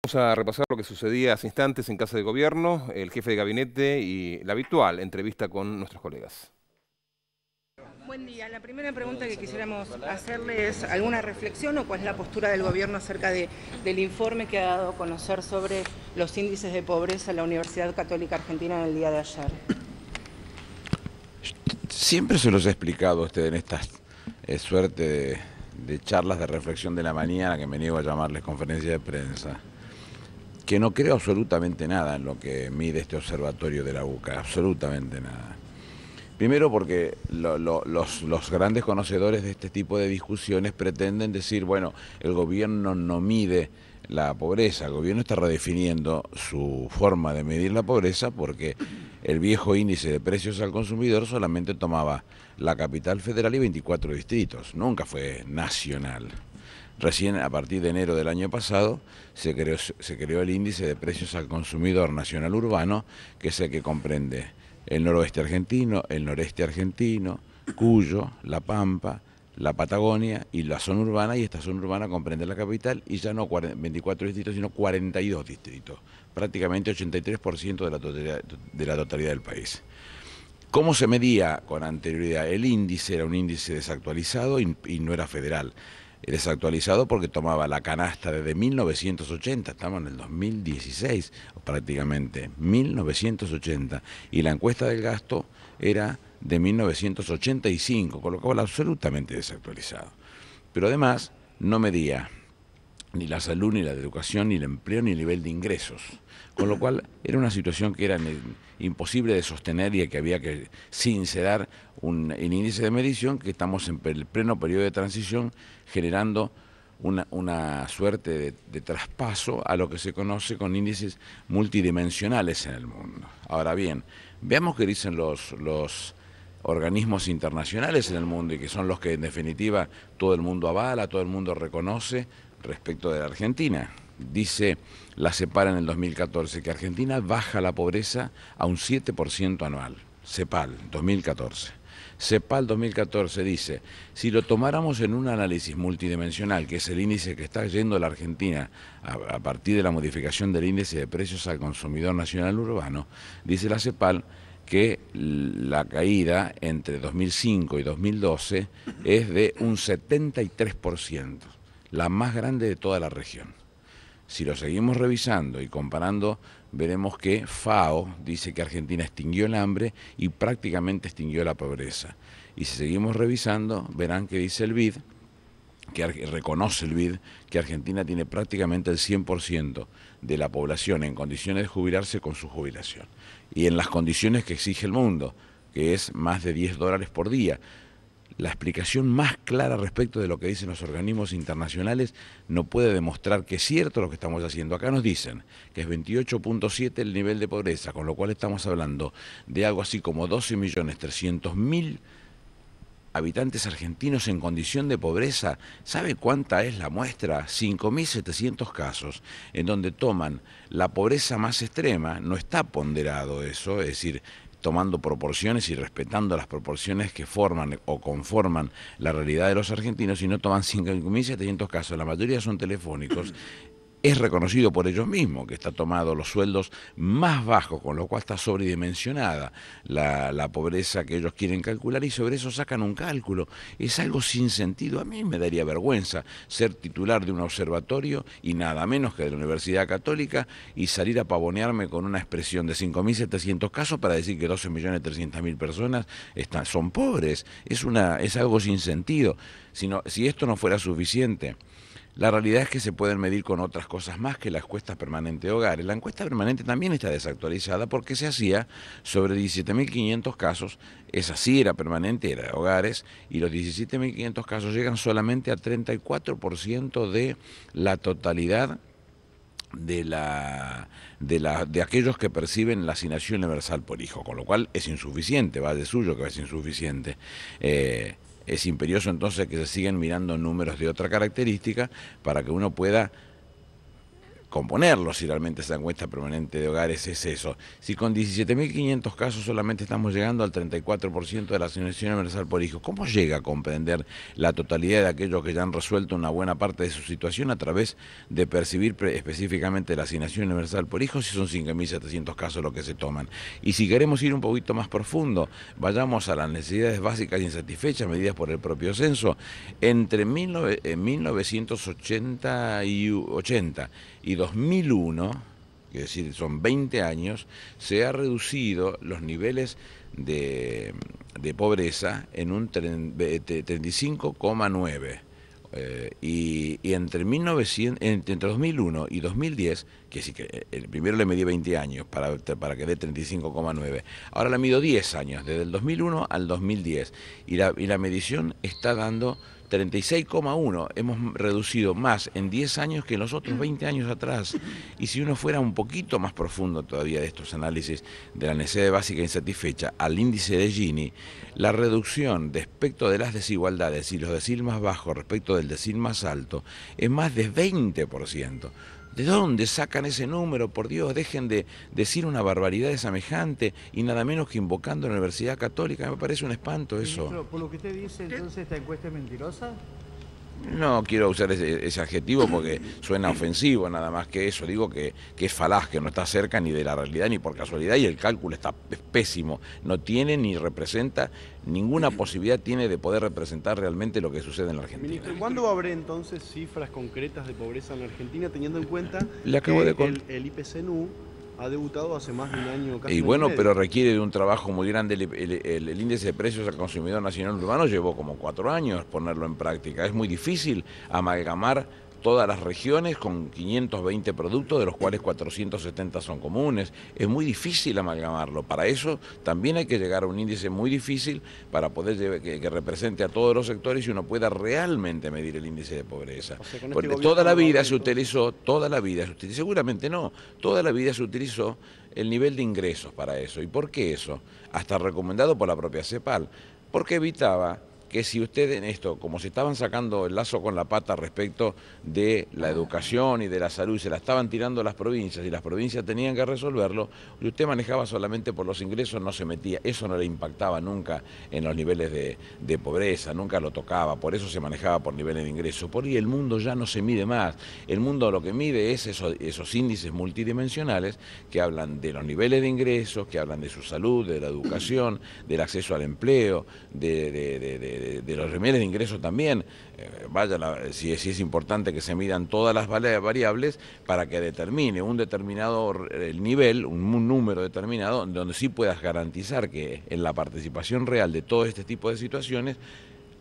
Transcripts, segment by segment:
Vamos a repasar lo que sucedía hace instantes en Casa de Gobierno, el jefe de gabinete y la habitual entrevista con nuestros colegas. Buen día. La primera pregunta que quisiéramos hacerle es alguna reflexión o cuál es la postura del gobierno acerca del informe que ha dado a conocer sobre los índices de pobreza en la Universidad Católica Argentina en el día de ayer. Siempre se los he explicado a ustedes en estas suerte de charlas de reflexión de la mañana, que me niego a llamarles conferencia de prensa, que no creo absolutamente nada en lo que mide este observatorio de la UCA, absolutamente nada. Primero porque los grandes conocedores de este tipo de discusiones pretenden decir, bueno, el gobierno no mide la pobreza, el gobierno está redefiniendo su forma de medir la pobreza porque el viejo índice de precios al consumidor solamente tomaba la capital federal y 24 distritos, nunca fue nacional. Recién a partir de enero del año pasado se creó el índice de precios al consumidor nacional urbano, que es el que comprende el noroeste argentino, el noreste argentino, Cuyo, La Pampa, la Patagonia y la zona urbana, y esta zona urbana comprende la capital y ya no 24 distritos, sino 42 distritos, prácticamente 83% de la totalidad del país. ¿Cómo se medía con anterioridad? El índice era un índice desactualizado y no era federal. Desactualizado porque tomaba la canasta desde 1980, estamos en el 2016 prácticamente, 1980, y la encuesta del gasto era de 1985, con lo cual absolutamente desactualizado. Pero además no medía ni la salud, ni la educación, ni el empleo, ni el nivel de ingresos, con lo cual era una situación que era imposible de sostener y que había que sincerar el índice de medición, que estamos en el pleno periodo de transición generando una suerte de traspaso a lo que se conoce con índices multidimensionales en el mundo. Ahora bien, veamos qué dicen los organismos internacionales en el mundo y que son los que en definitiva todo el mundo avala, todo el mundo reconoce respecto de la Argentina. Dice la CEPAL en el 2014 que Argentina baja la pobreza a un 7% anual. CEPAL, 2014. CEPAL 2014 dice, si lo tomáramos en un análisis multidimensional, que es el índice que está yendo la Argentina a partir de la modificación del índice de precios al consumidor nacional urbano, dice la CEPAL que la caída entre 2005 y 2012 es de un 73%, la más grande de toda la región. Si lo seguimos revisando y comparando, veremos que FAO dice que Argentina extinguió el hambre y prácticamente extinguió la pobreza. Y si seguimos revisando, verán que dice el BID, que reconoce el BID, que Argentina tiene prácticamente el 100% de la población en condiciones de jubilarse con su jubilación. Y en las condiciones que exige el mundo, que es más de $10 por día. La explicación más clara respecto de lo que dicen los organismos internacionales no puede demostrar que es cierto lo que estamos haciendo. Acá nos dicen que es 28.7 el nivel de pobreza, con lo cual estamos hablando de algo así como 12.300.000 habitantes argentinos en condición de pobreza. ¿Sabe cuánta es la muestra? 5.700 casos, en donde toman la pobreza más extrema, no está ponderado eso, es decir, tomando proporciones y respetando las proporciones que forman o conforman la realidad de los argentinos, y no toman 5.700 casos, la mayoría son telefónicos. Es reconocido por ellos mismos que está tomado los sueldos más bajos, con lo cual está sobredimensionada la pobreza que ellos quieren calcular, y sobre eso sacan un cálculo. Es algo sin sentido. A mí me daría vergüenza ser titular de un observatorio y nada menos que de la Universidad Católica y salir a pavonearme con una expresión de 5.700 casos para decir que 12.300.000 personas son pobres. Es algo sin sentido. Si esto no fuera suficiente, la realidad es que se pueden medir con otras cosas más que la encuesta permanente de hogares. La encuesta permanente también está desactualizada porque se hacía sobre 17.500 casos. Esa sí era permanente, era de hogares, y los 17.500 casos llegan solamente a 34% de la totalidad de aquellos que perciben la asignación universal por hijo, con lo cual es insuficiente, va de suyo que es insuficiente. Es imperioso entonces que se sigan mirando números de otra característica para que uno pueda componerlo si realmente esa encuesta permanente de hogares es eso. Si con 17.500 casos solamente estamos llegando al 34% de la asignación universal por hijo, ¿cómo llega a comprender la totalidad de aquellos que ya han resuelto una buena parte de su situación a través de percibir específicamente la asignación universal por hijo si son 5.700 casos los que se toman? Y si queremos ir un poquito más profundo, vayamos a las necesidades básicas insatisfechas medidas por el propio censo. Entre 1980 y 2001, es decir, son 20 años, se ha reducido los niveles de pobreza en un 35,9%. Y entre 2001 y 2010, que sí que el primero le medí 20 años para que dé 35,9, ahora le mido 10 años, desde el 2001 al 2010, y la medición está dando 36,1, hemos reducido más en 10 años que en los otros 20 años atrás. Y si uno fuera un poquito más profundo todavía de estos análisis de la necesidad básica insatisfecha al índice de Gini, la reducción respecto de las desigualdades y los deciles más bajos respecto del decil más alto es más de 20%. ¿De dónde sacan ese número? Por Dios, dejen de decir una barbaridad de semejante y nada menos que invocando a la Universidad Católica. Me parece un espanto eso. Ministro, por lo que usted dice, entonces, ¿esta encuesta es mentirosa? No quiero usar ese adjetivo porque suena ofensivo, nada más que eso. Digo que es falaz, que no está cerca ni de la realidad ni por casualidad, y el cálculo es pésimo. No tiene ni representa, ninguna posibilidad tiene de poder representar realmente lo que sucede en la Argentina. Ministro, ¿cuándo va a haber entonces cifras concretas de pobreza en la Argentina, teniendo en cuenta que el IPCNU ha debutado hace más de un año? Casi y bueno, pero requiere de un trabajo muy grande. El índice de precios al consumidor nacional urbano llevó como 4 años ponerlo en práctica. Es muy difícil amalgamar todas las regiones con 520 productos, de los cuales 470 son comunes. Es muy difícil amalgamarlo. Para eso también hay que llegar a un índice muy difícil para poder que represente a todos los sectores y uno pueda realmente medir el índice de pobreza. O sea, porque toda la vida se utilizó, seguramente no, toda la vida se utilizó el nivel de ingresos para eso. ¿Y por qué eso? Hasta recomendado por la propia CEPAL, porque evitaba que si usted en esto, como se estaban sacando el lazo con la pata respecto de la educación y de la salud, y se la estaban tirando a las provincias, y las provincias tenían que resolverlo, y usted manejaba solamente por los ingresos, no se metía, eso no le impactaba nunca en los niveles de pobreza, nunca lo tocaba, por eso se manejaba por niveles de ingresos. Por ahí el mundo ya no se mide más, el mundo lo que mide es esos índices multidimensionales que hablan de los niveles de ingresos, que hablan de su salud, de la educación, del acceso al empleo, de los niveles de ingresos también. Si es importante que se midan todas las variables para que determine un determinado nivel, un número determinado, donde sí puedas garantizar que en la participación real de todo este tipo de situaciones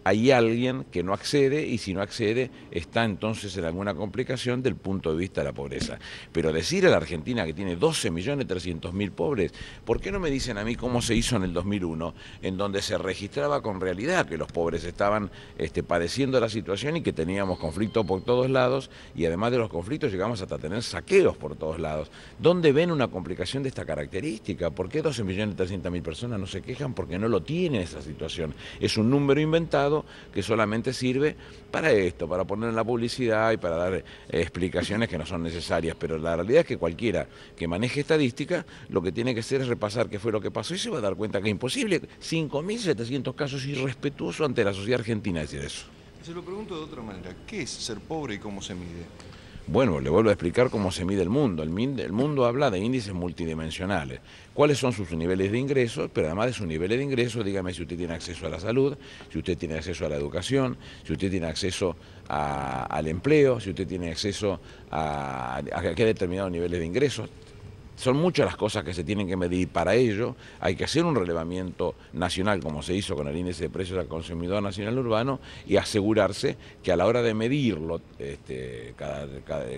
hay alguien que no accede, y si no accede está entonces en alguna complicación del punto de vista de la pobreza. Pero decir a la Argentina que tiene 12.300.000 pobres, ¿por qué no me dicen a mí cómo se hizo en el 2001, en donde se registraba con realidad que los pobres estaban padeciendo la situación y que teníamos conflictos por todos lados, y además de los conflictos llegamos hasta tener saqueos por todos lados? ¿Dónde ven una complicación de esta característica? ¿Por qué 12.300.000 personas no se quejan? Porque no lo tienen esa situación. Es un número inventado que solamente sirve para esto, para poner en la publicidad y para dar explicaciones que no son necesarias, pero la realidad es que cualquiera que maneje estadística lo que tiene que hacer es repasar qué fue lo que pasó y se va a dar cuenta que es imposible. 5.700 casos, irrespetuoso ante la sociedad argentina decir eso. Se lo pregunto de otra manera, ¿qué es ser pobre y cómo se mide? Bueno, le vuelvo a explicar cómo se mide el mundo. El mundo habla de índices multidimensionales. ¿Cuáles son sus niveles de ingresos? Pero además de sus niveles de ingresos, dígame si usted tiene acceso a la salud, si usted tiene acceso a la educación, si usted tiene acceso al empleo, si usted tiene acceso a qué determinados niveles de ingresos. Son muchas las cosas que se tienen que medir. Para ello hay que hacer un relevamiento nacional, como se hizo con el índice de precios al consumidor nacional urbano, y asegurarse que a la hora de medirlo,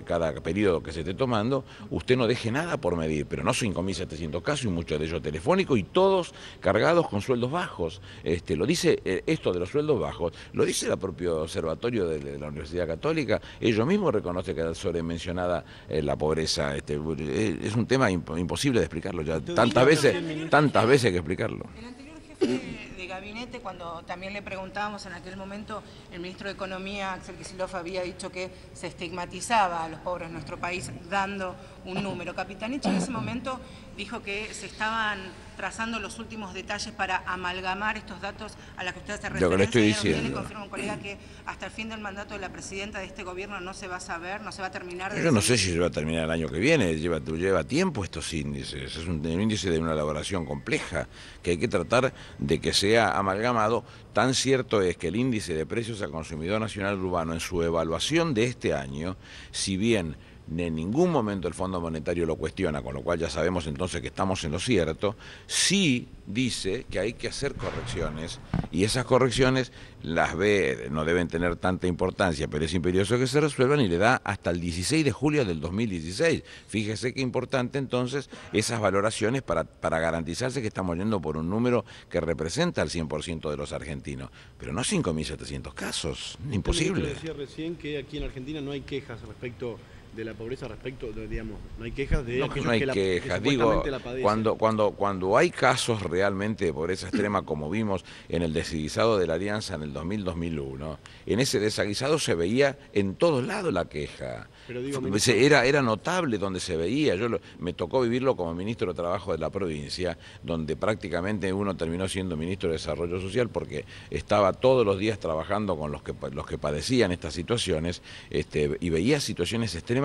cada periodo que se esté tomando, usted no deje nada por medir. Pero no 5.700 casos, y muchos de ellos telefónicos, y todos cargados con sueldos bajos. Lo dice esto de los sueldos bajos, lo dice el propio observatorio de la Universidad Católica. Ellos mismos reconocen que era sobremencionada la pobreza. Es un tema imposible de explicarlo ya, tantas veces hay que explicarlo. El anterior jefe de gabinete, cuando también le preguntábamos en aquel momento, el ministro de Economía, Axel Kicillof, había dicho que se estigmatizaba a los pobres de nuestro país dando un número. Capitanich en ese momento dijo que se estaban trazando los últimos detalles para amalgamar estos datos a los que usted hace referencia. Lo que le estoy diciendo. Usted le confirma a un colega que hasta el fin del mandato de la presidenta de este gobierno no se va a saber, no se va a terminar de... Yo no sé si se va a terminar el año que viene, lleva tiempo estos índices, es un índice de una elaboración compleja que hay que tratar de que sea amalgamado. Tan cierto es que el índice de precios al consumidor nacional urbano en su evaluación de este año, si bien en ningún momento el Fondo Monetario lo cuestiona, con lo cual ya sabemos entonces que estamos en lo cierto, sí dice que hay que hacer correcciones, y esas correcciones las ve, no deben tener tanta importancia, pero es imperioso que se resuelvan, y le da hasta el 16 de julio del 2016. Fíjese qué importante entonces esas valoraciones para garantizarse que estamos yendo por un número que representa al 100% de los argentinos, pero no 5.700 casos, imposible. Usted decía recién que aquí en Argentina no hay quejas respecto de la pobreza, digamos, no hay quejas de aquellos no hay que quejas, supuestamente digo, la padecen. cuando hay casos realmente de pobreza extrema, como vimos en el desguisado de la Alianza en el 2000-2001, en ese desguisado se veía en todos lados la queja. Pero digo, era notable donde se veía. Me tocó vivirlo como ministro de Trabajo de la provincia, donde prácticamente uno terminó siendo ministro de Desarrollo Social porque estaba todos los días trabajando con los que padecían estas situaciones, y veía situaciones extremas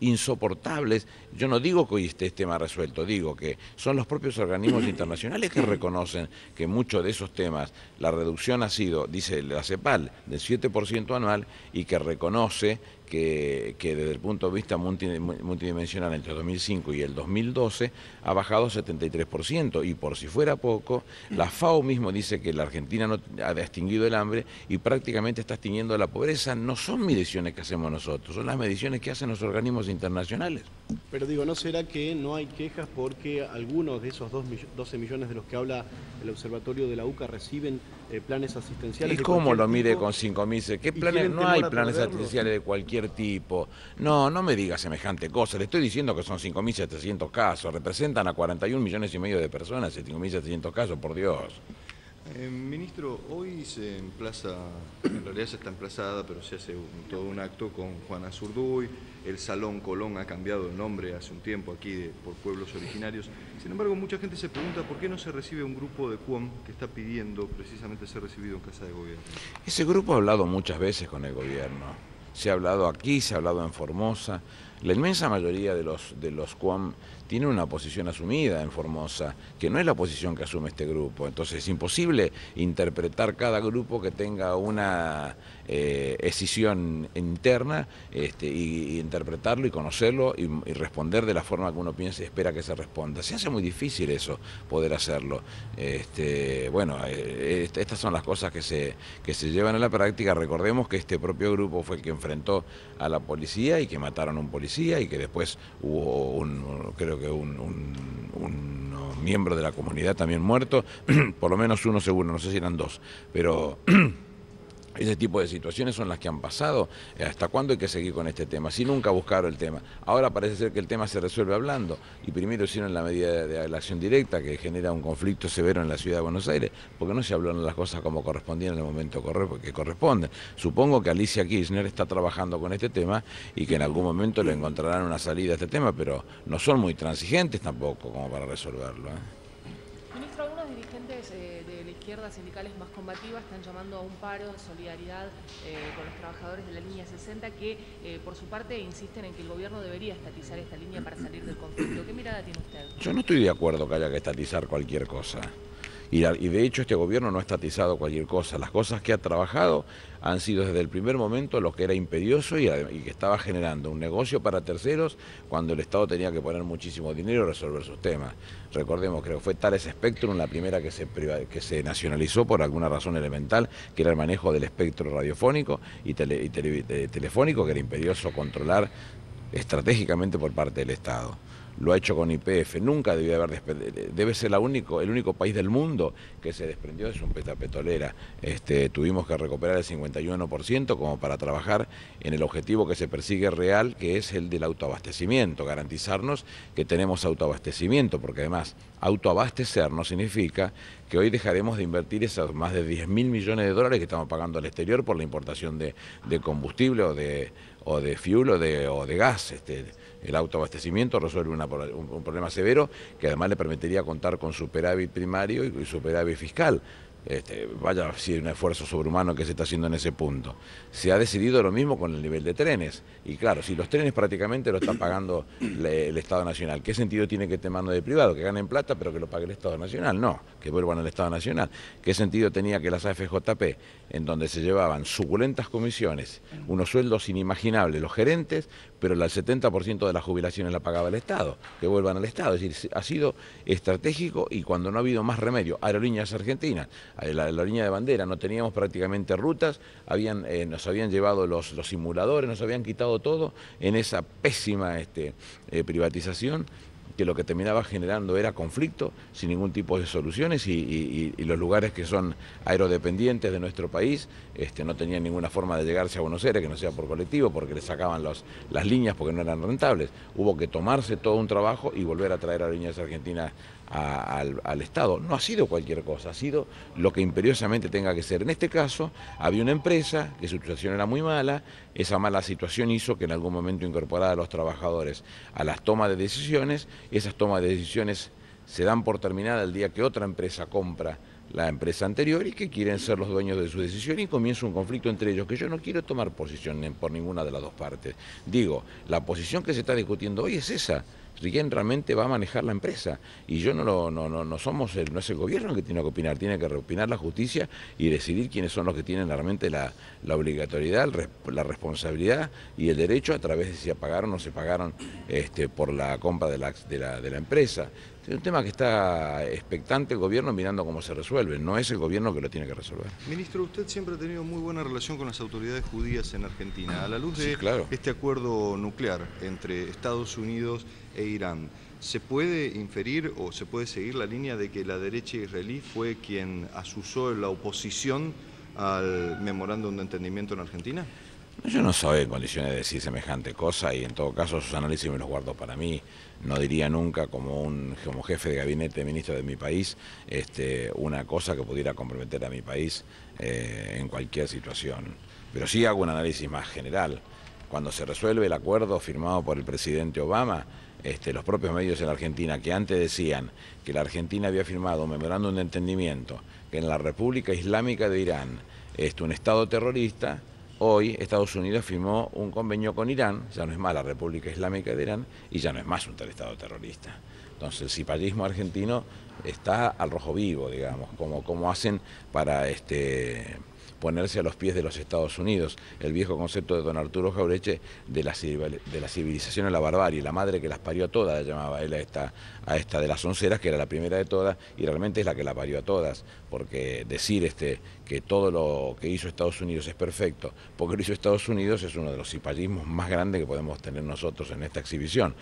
insoportables. Yo no digo que hoy esté este tema resuelto, digo que son los propios organismos internacionales que reconocen que muchos de esos temas, la reducción ha sido, dice la CEPAL, del 7% anual, y que reconoce que desde el punto de vista multidimensional entre el 2005 y el 2012 ha bajado 73%, y por si fuera poco, la FAO mismo dice que la Argentina no ha extinguido el hambre y prácticamente está extinguiendo la pobreza. No son mediciones que hacemos nosotros, son las mediciones que hacen los organismos internacionales. Pero digo, ¿no será que no hay quejas porque algunos de esos 12 millones de los que habla el Observatorio de la UCA reciben planes asistenciales? ¿Y cómo lo mire con 5.000? ¿Qué planes? No hay planes asistenciales de cualquier tipo. No me diga semejante cosa. Le estoy diciendo que son 5.700 casos. Representan a 41 millones y medio de personas, 5.700 casos, por Dios. Ministro, hoy se emplaza, en realidad ya está emplazada, pero se hace todo un acto con Juana Zurduy. El Salón Colón ha cambiado el nombre hace un tiempo aquí por pueblos originarios. Sin embargo, mucha gente se pregunta por qué no se recibe un grupo de QUOM que está pidiendo precisamente ser recibido en Casa de Gobierno. Ese grupo ha hablado muchas veces con el gobierno. Se ha hablado aquí, se ha hablado en Formosa. La inmensa mayoría de los QUOM tienen una posición asumida en Formosa, que no es la posición que asume este grupo. Entonces es imposible interpretar cada grupo que tenga una escisión interna, y interpretarlo y conocerlo y responder de la forma que uno piensa y espera que se responda. Se hace muy difícil eso, poder hacerlo. Estas son las cosas que se llevan a la práctica. Recordemos que este propio grupo fue el que enfrentó a la policía y que mataron a un policía, y que después hubo un miembro de la comunidad también muerto, por lo menos uno seguro, no sé si eran dos, pero ese tipo de situaciones son las que han pasado. ¿Hasta cuándo hay que seguir con este tema? Si nunca buscaron el tema. Ahora parece ser que el tema se resuelve hablando, y primero hicieron la medida de la acción directa, que genera un conflicto severo en la ciudad de Buenos Aires, porque no se hablaron las cosas como correspondían en el momento que corresponde. Supongo que Alicia Kirchner está trabajando con este tema y que en algún momento le encontrarán una salida a este tema, pero no son muy transigentes tampoco como para resolverlo. Ministro, algunos dirigentes de la izquierda, sindicales más combativas, están llamando a un paro de solidaridad con los trabajadores de la línea 60, que por su parte insisten en que el gobierno debería estatizar esta línea para salir del conflicto. ¿Qué mirada tiene usted? Yo no estoy de acuerdo que haya que estatizar cualquier cosa. Y de hecho este gobierno no ha estatizado cualquier cosa. Las cosas que ha trabajado han sido desde el primer momento lo que era impedioso y que estaba generando un negocio para terceros, cuando el Estado tenía que poner muchísimo dinero y resolver sus temas. Recordemos, creo que fue Thales Spectrum la primera que se nacionalizó por alguna razón elemental, que era el manejo del espectro radiofónico y telefónico, que era imperioso controlar estratégicamente por parte del Estado. Lo ha hecho con YPF, nunca debió haber debe ser el único país del mundo que se desprendió de su petrolera. Tuvimos que recuperar el 51% como para trabajar en el objetivo que se persigue real, que es el del autoabastecimiento, garantizarnos que tenemos autoabastecimiento, porque además autoabastecer no significa que hoy dejaremos de invertir esos más de 10.000 millones de dólares que estamos pagando al exterior por la importación de combustible o de fuel o de gas. El autoabastecimiento resuelve un problema severo que además le permitiría contar con superávit primario y superávit fiscal. Vaya si hay un esfuerzo sobrehumano que se está haciendo en ese punto. Se ha decidido lo mismo con el nivel de trenes. Y claro, si los trenes prácticamente lo está pagando el Estado Nacional, ¿qué sentido tiene que esté en manos de privado? Que ganen plata pero que lo pague el Estado Nacional. No, que vuelvan al Estado Nacional. ¿Qué sentido tenía que las AFJP, en donde se llevaban suculentas comisiones, unos sueldos inimaginables, los gerentes, pero el 70% de las jubilaciones la pagaba el Estado, que vuelvan al Estado? Es decir, ha sido estratégico, y cuando no ha habido más remedio, Aerolíneas Argentinas, la línea de bandera, no teníamos prácticamente rutas, nos habían llevado los simuladores, nos habían quitado todo en esa pésima privatización, que lo que terminaba generando era conflicto sin ningún tipo de soluciones, y los lugares que son aerodependientes de nuestro país no tenían ninguna forma de llegarse a Buenos Aires que no sea por colectivo, porque le sacaban las líneas porque no eran rentables. Hubo que tomarse todo un trabajo y volver a traer a Aerolíneas Argentinas al Estado. No ha sido cualquier cosa, ha sido lo que imperiosamente tenga que ser. En este caso había una empresa que su situación era muy mala, esa mala situación hizo que en algún momento incorporara a los trabajadores a las tomas de decisiones. Esas tomas de decisiones se dan por terminada el día que otra empresa compra la empresa anterior y que quieren ser los dueños de su decisión, y comienza un conflicto entre ellos que yo no quiero tomar posición por ninguna de las dos partes. Digo, la posición que se está discutiendo hoy es esa: quién realmente va a manejar la empresa, y yo no es el gobierno que tiene que opinar, tiene que opinar la justicia y decidir quiénes son los que tienen realmente la obligatoriedad, la responsabilidad y el derecho, a través de si se pagaron o no se pagaron por la compra de la empresa. Es un tema que está expectante el gobierno mirando cómo se resuelve, no es el gobierno que lo tiene que resolver. Ministro, usted siempre ha tenido muy buena relación con las autoridades judías en Argentina. A la luz de este acuerdo nuclear entre Estados Unidos e Irán, ¿se puede inferir o se puede seguir la línea de que la derecha israelí fue quien asusó la oposición al memorándum de entendimiento en Argentina? Yo no soy en condiciones de decir semejante cosa, y en todo caso sus análisis me los guardo para mí. No diría nunca como jefe de gabinete, ministro de mi país, una cosa que pudiera comprometer a mi país en cualquier situación. Pero sí hago un análisis más general. Cuando se resuelve el acuerdo firmado por el presidente Obama, los propios medios en la Argentina, que antes decían que la Argentina había firmado un memorándum de entendimiento, que en la República Islámica de Irán un Estado terrorista, hoy Estados Unidos firmó un convenio con Irán, ya no es más la República Islámica de Irán y ya no es más un tal Estado terrorista. Entonces el cipallismo argentino está al rojo vivo, digamos, como hacen para ponerse a los pies de los Estados Unidos. El viejo concepto de don Arturo Jaureche de la civilización a la barbarie, la madre que las parió a todas, la llamaba él a esta de las onceras, que era la primera de todas, y realmente es la que la parió a todas, porque decir que todo lo que hizo Estados Unidos es perfecto, porque lo hizo Estados Unidos, es uno de los cipallismos más grandes que podemos tener nosotros en esta exhibición.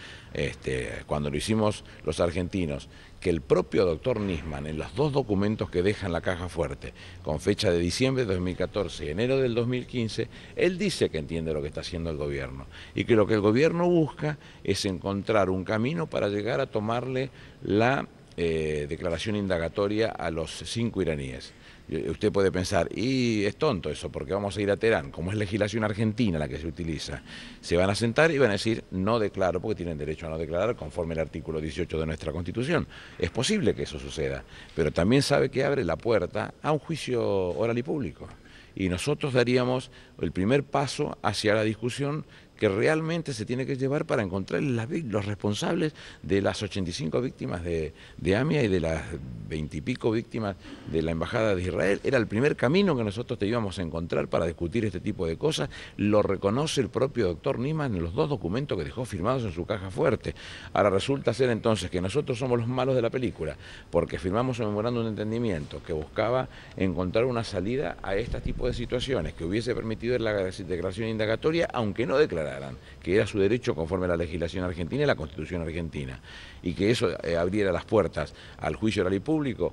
Cuando lo hicimos los argentinos, que el propio doctor Nisman, en los dos documentos que deja en la caja fuerte, con fecha de diciembre de 2014 y enero del 2015, él dice que entiende lo que está haciendo el gobierno, y que lo que el gobierno busca es encontrar un camino para llegar a tomarle la declaración indagatoria a los 5 iraníes. Usted puede pensar, y es tonto eso, porque vamos a ir a Teherán, como es legislación argentina la que se utiliza. Se van a sentar y van a decir, no declaro, porque tienen derecho a no declarar conforme el artículo 18 de nuestra Constitución. Es posible que eso suceda, pero también sabe que abre la puerta a un juicio oral y público. Y nosotros daríamos el primer paso hacia la discusión que realmente se tiene que llevar para encontrar los responsables de las 85 víctimas de AMIA y de las 20 y pico víctimas de la Embajada de Israel. Era el primer camino que nosotros te íbamos a encontrar para discutir este tipo de cosas. Lo reconoce el propio doctor Nisman en los dos documentos que dejó firmados en su caja fuerte. Ahora resulta ser entonces que nosotros somos los malos de la película, porque firmamos un memorándum de entendimiento que buscaba encontrar una salida a este tipo de situaciones, que hubiese permitido la declaración indagatoria, aunque no declarara declararan que era su derecho conforme a la legislación argentina y la Constitución argentina, y que eso abriera las puertas al juicio oral y público,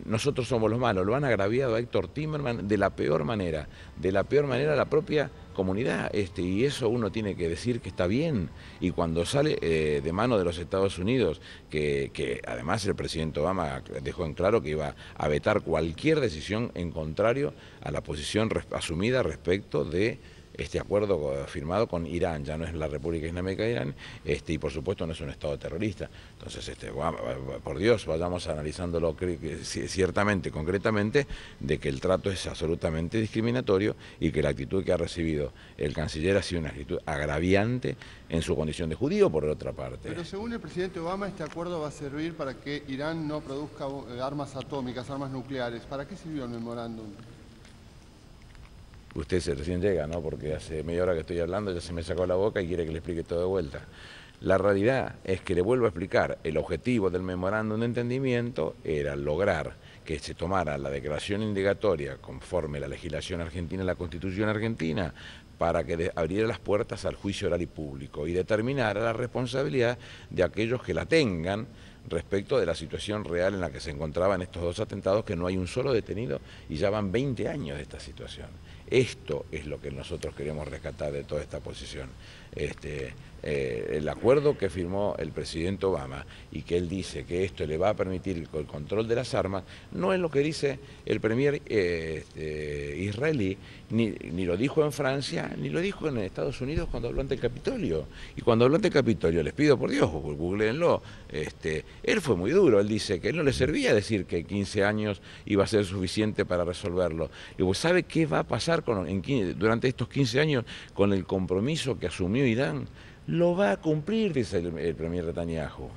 nosotros somos los malos. Lo han agraviado a Héctor Timerman de la peor manera la propia comunidad, y eso uno tiene que decir que está bien. Y cuando sale de mano de los Estados Unidos, que además el presidente Obama dejó en claro que iba a vetar cualquier decisión en contrario a la posición asumida respecto de este acuerdo firmado con Irán. Ya no es la República Islámica de Irán, y por supuesto no es un Estado terrorista. Entonces, por Dios, vayamos analizándolo ciertamente, concretamente, de que el trato es absolutamente discriminatorio y que la actitud que ha recibido el canciller ha sido una actitud agraviante en su condición de judío, por otra parte. Pero según el presidente Obama, este acuerdo va a servir para que Irán no produzca armas atómicas, armas nucleares. ¿Para qué sirvió el memorándum? Usted recién llega, ¿no? Porque hace media hora que estoy hablando, ya se me sacó la boca y quiere que le explique todo de vuelta. La realidad es que le vuelvo a explicar, el objetivo del memorándum de entendimiento era lograr que se tomara la declaración indagatoria conforme la legislación argentina y la Constitución argentina para que abriera las puertas al juicio oral y público y determinara la responsabilidad de aquellos que la tengan respecto de la situación real en la que se encontraban estos dos atentados, que no hay un solo detenido y ya van 20 años de esta situación. Esto es lo que nosotros queremos rescatar de toda esta posición. El acuerdo que firmó el presidente Obama y que él dice que esto le va a permitir el control de las armas, no es lo que dice el premier israelí, ni lo dijo en Francia, ni lo dijo en Estados Unidos cuando habló ante el Capitolio. Y cuando habló ante el Capitolio, les pido por Dios, googleenlo, él fue muy duro. Él dice que él no le servía decir que 15 años iba a ser suficiente para resolverlo. Y vos ¿sabe qué va a pasar durante estos 15 años con el compromiso que asumió Irán? Lo va a cumplir, dice el premier Netanyahu.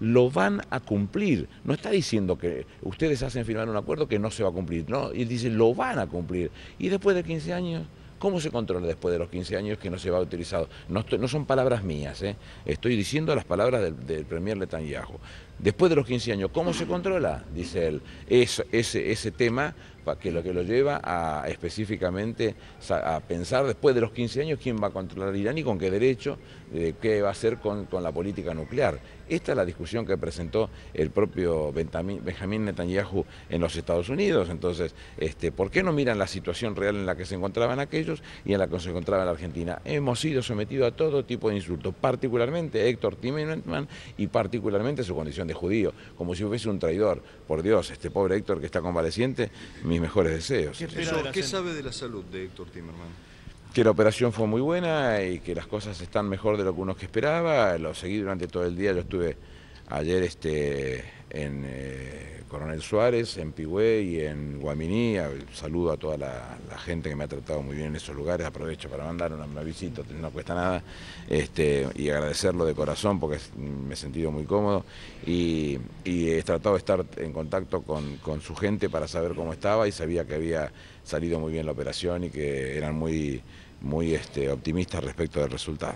Lo van a cumplir. No está diciendo que ustedes hacen firmar un acuerdo que no se va a cumplir. No, él dice lo van a cumplir. Y después de 15 años, ¿cómo se controla después de los 15 años que no se va a utilizar? No son palabras mías, estoy diciendo las palabras del premier Netanyahu. Después de los 15 años, ¿cómo se controla? Dice él. Ese tema que lo lleva a específicamente a pensar después de los 15 años quién va a controlar Irán y con qué derecho, qué va a hacer con la política nuclear. Esta es la discusión que presentó el propio Benjamín Netanyahu en los Estados Unidos. Entonces, ¿por qué no miran la situación real en la que se encontraban aquellos y en la que se encontraba la Argentina? Hemos sido sometidos a todo tipo de insultos, particularmente Héctor Timerman y particularmente su condición de judío, como si fuese un traidor. Por Dios, este pobre Héctor que está convaleciente, mis mejores deseos. ¿Qué sabe de la salud de Héctor Timerman? Que la operación fue muy buena y que las cosas están mejor de lo que uno esperaba. Lo seguí durante todo el día. Yo estuve ayer en Coronel Suárez, en Pigüé y en Guaminí. Saludo a toda la gente que me ha tratado muy bien en esos lugares. Aprovecho para mandar una visita, no cuesta nada, y agradecerlo de corazón porque me he sentido muy cómodo y he tratado de estar en contacto con su gente para saber cómo estaba y sabía que había salido muy bien la operación y que eran muy optimistas respecto del resultado.